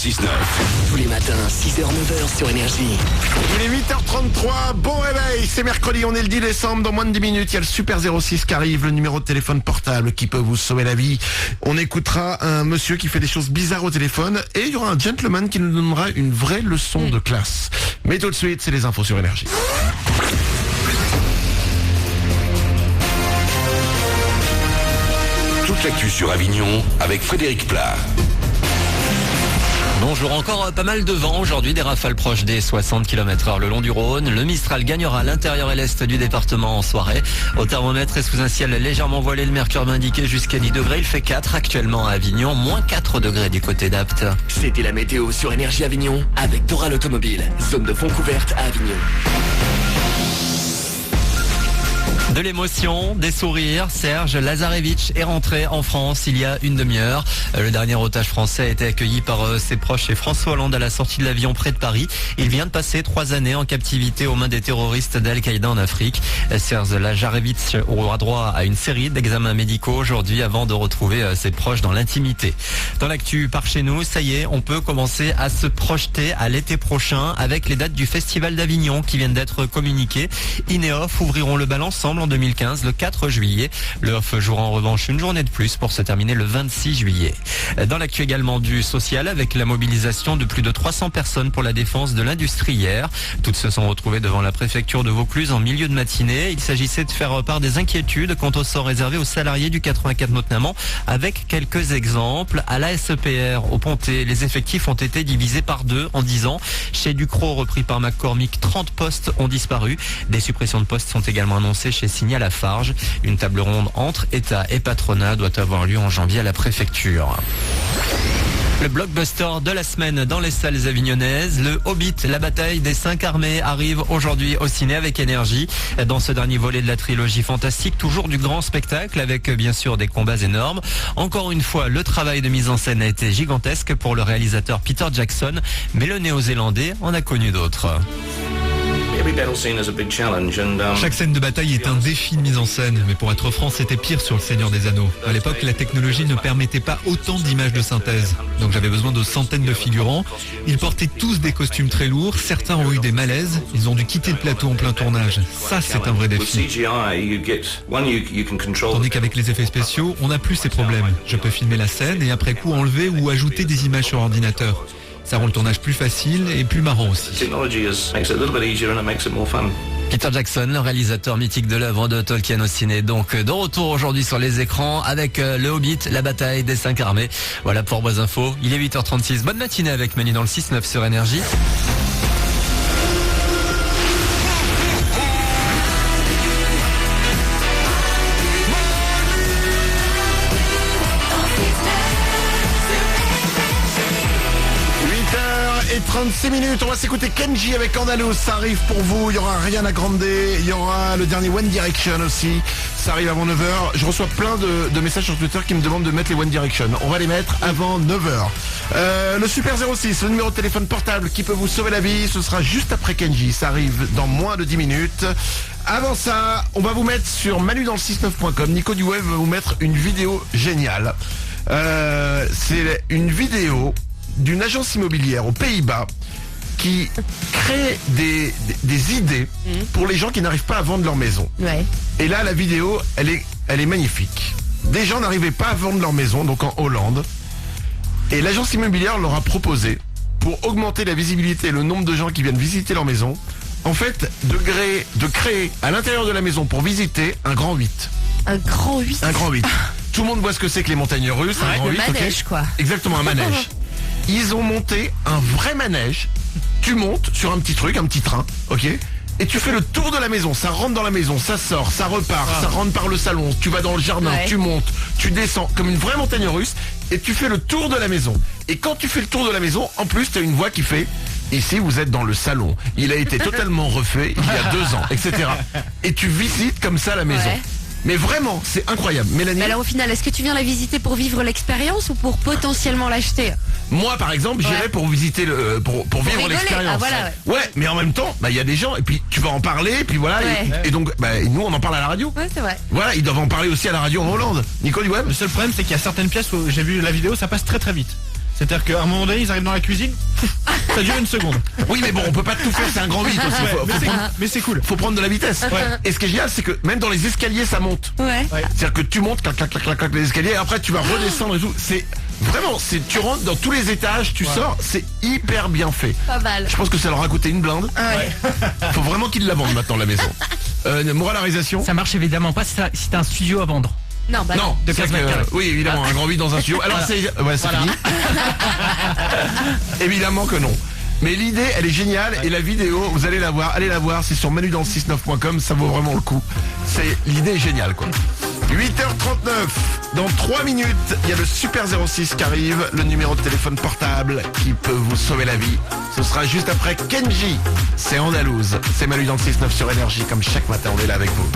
6-9. Tous les matins, 6h-9h sur Énergie. Il est 8h33, bon réveil, c'est mercredi, on est le 10 décembre, dans moins de 10 minutes, il y a le Super 06 qui arrive, le numéro de téléphone portable qui peut vous sauver la vie. On écoutera un monsieur qui fait des choses bizarres au téléphone et il y aura un gentleman qui nous donnera une vraie leçon de classe. Mais tout de suite, c'est les infos sur Énergie. Toute l'actu sur Avignon avec Frédéric Plat. Bonjour, encore pas mal de vent aujourd'hui, des rafales proches des 60 km/h le long du Rhône. Le Mistral gagnera l'intérieur et l'est du département en soirée. Au thermomètre et sous un ciel légèrement voilé, le mercure va indiquer jusqu'à 10 degrés. Il fait 4 actuellement à Avignon, moins 4 degrés du côté d'Apt. C'était la météo sur Énergie Avignon avec Doral Automobile, zone de fond couverte à Avignon. De l'émotion, des sourires, Serge Lazarevitch est rentré en France il y a une demi-heure. Le dernier otage français a été accueilli par ses proches et François Hollande à la sortie de l'avion près de Paris. Il vient de passer 3 années en captivité aux mains des terroristes d'Al-Qaïda en Afrique. Serge Lazarevitch aura droit à une série d'examens médicaux aujourd'hui avant de retrouver ses proches dans l'intimité. Dans l'actu par chez nous, ça y est, on peut commencer à se projeter à l'été prochain avec les dates du Festival d'Avignon qui viennent d'être communiquées. Ineof ouvriront le bal ensemble en 2015, le 4 juillet. Le Off jouera en revanche une journée de plus pour se terminer le 26 juillet. Dans l'actu également du social, avec la mobilisation de plus de 300 personnes pour la défense de l'industrie hier. Toutes se sont retrouvées devant la préfecture de Vaucluse en milieu de matinée. Il s'agissait de faire part des inquiétudes quant au sort réservé aux salariés du 84 notamment, avec quelques exemples. À la SEPR, au Pontet, les effectifs ont été divisés par 2 en 10 ans. Chez Ducrot, repris par McCormick, 30 postes ont disparu. Des suppressions de postes sont également annoncées chez Signal Lafarge. Une table ronde entre État et patronat doit avoir lieu en janvier à la préfecture. Le blockbuster de la semaine dans les salles avignonnaises, le Hobbit, la bataille des 5 armées, arrive aujourd'hui au ciné avec Énergie. Dans ce dernier volet de la trilogie fantastique, toujours du grand spectacle avec bien sûr des combats énormes. Encore une fois, le travail de mise en scène a été gigantesque pour le réalisateur Peter Jackson, mais le néo-zélandais en a connu d'autres. Chaque scène de bataille est un défi de mise en scène, mais pour être franc, c'était pire sur le Seigneur des Anneaux. À l'époque, la technologie ne permettait pas autant d'images de synthèse. Donc j'avais besoin de centaines de figurants. Ils portaient tous des costumes très lourds, certains ont eu des malaises, ils ont dû quitter le plateau en plein tournage. Ça, c'est un vrai défi. Tandis qu'avec les effets spéciaux, on n'a plus ces problèmes. Je peux filmer la scène et après coup enlever ou ajouter des images sur ordinateur. Ça rend le tournage plus facile et plus marrant aussi. Peter Jackson, le réalisateur mythique de l'œuvre de Tolkien au ciné, donc de retour aujourd'hui sur les écrans avec le Hobbit, la bataille des 5 armées. Voilà pour vos infos, il est 8h36. Bonne matinée avec Manu dans le 6-9 sur Énergie. Et 36 minutes, on va s'écouter Kenji avec Andalous, ça arrive pour vous, il y aura Ariana Grande, il y aura le dernier One Direction aussi, ça arrive avant 9h, je reçois plein de messages sur Twitter qui me demandent de mettre les One Direction, on va les mettre avant 9h. Le Super 06, le numéro de téléphone portable qui peut vous sauver la vie, ce sera juste après Kenji, ça arrive dans moins de 10 minutes. Avant ça, on va vous mettre sur manudansle69.com, Nico Duweb va vous mettre une vidéo géniale. C'est une vidéo d'une agence immobilière aux Pays-Bas qui crée des idées pour les gens qui n'arrivent pas à vendre leur maison. Ouais. Et là, la vidéo, elle est magnifique. Des gens n'arrivaient pas à vendre leur maison, donc en Hollande. Et l'agence immobilière leur a proposé, pour augmenter la visibilité et le nombre de gens qui viennent visiter leur maison, en fait, de créer à l'intérieur de la maison pour visiter un grand 8. Un grand 8. Un grand 8. Tout le monde voit ce que c'est que les montagnes russes, un grand Le 8, manège, quoi. Exactement, un manège. Ils ont monté un vrai manège. Tu montes sur un petit truc, un petit train, ok ? Et tu fais le tour de la maison. Ça rentre dans la maison, ça sort, ça repart, ça rentre par le salon. Tu vas dans le jardin, tu montes, tu descends comme une vraie montagne russe. Et tu fais le tour de la maison. Et quand tu fais le tour de la maison, en plus, tu as une voix qui fait... Ici, vous êtes dans le salon. Il a été totalement refait il y a 2 ans, etc. Et tu visites comme ça la maison. Ouais. Mais vraiment, c'est incroyable. Mélanie. Mais alors au final, est-ce que tu viens la visiter pour vivre l'expérience ou pour potentiellement l'acheter? Moi, par exemple, j'irais pour visiter pour vivre rigoler. l'expérience. Ah, voilà, ouais, mais en même temps, il y a des gens et puis tu vas en parler et puis voilà. Ouais. Et donc, nous, on en parle à la radio. Ouais, c'est vrai. Voilà, ils doivent en parler aussi à la radio en Hollande. Nico du Web. Le seul problème, c'est qu'il y a certaines pièces où j'ai vu la vidéo, ça passe très très vite. C'est-à-dire qu'à un moment donné, ils arrivent dans la cuisine, ça dure une seconde. Oui, mais bon, on peut pas tout faire, c'est un grand 8 aussi. Ouais, mais c'est cool. Faut prendre de la vitesse. Et ce qui est génial, c'est que même dans les escaliers, ça monte. Ouais. C'est-à-dire que tu montes, clac, clac, clac, clac, clac, les escaliers, et après tu vas redescendre et tout. C'est vraiment, tu rentres dans tous les étages, tu sors, c'est hyper bien fait. Pas mal. Je pense que ça leur a coûté une blinde. Ouais. Faut vraiment qu'ils la vendent maintenant, la maison. Moralarisation. Ça marche évidemment pas si t'as un studio à vendre. Non, bah Non, de c'est 15 vrai mètres que, carrés. oui, évidemment, un grand vide dans un studio. Alors c'est fini. Évidemment que non. Mais l'idée, elle est géniale et la vidéo, vous allez la voir, allez la voir, c'est sur manudan69.com, ça vaut vraiment le coup. L'idée est géniale, quoi. 8h39, dans 3 minutes, il y a le Super 06 qui arrive, le numéro de téléphone portable qui peut vous sauver la vie. Ce sera juste après Kenji, c'est Andalouse, c'est Manu dans le 6-9 sur Énergie, comme chaque matin on est là avec vous.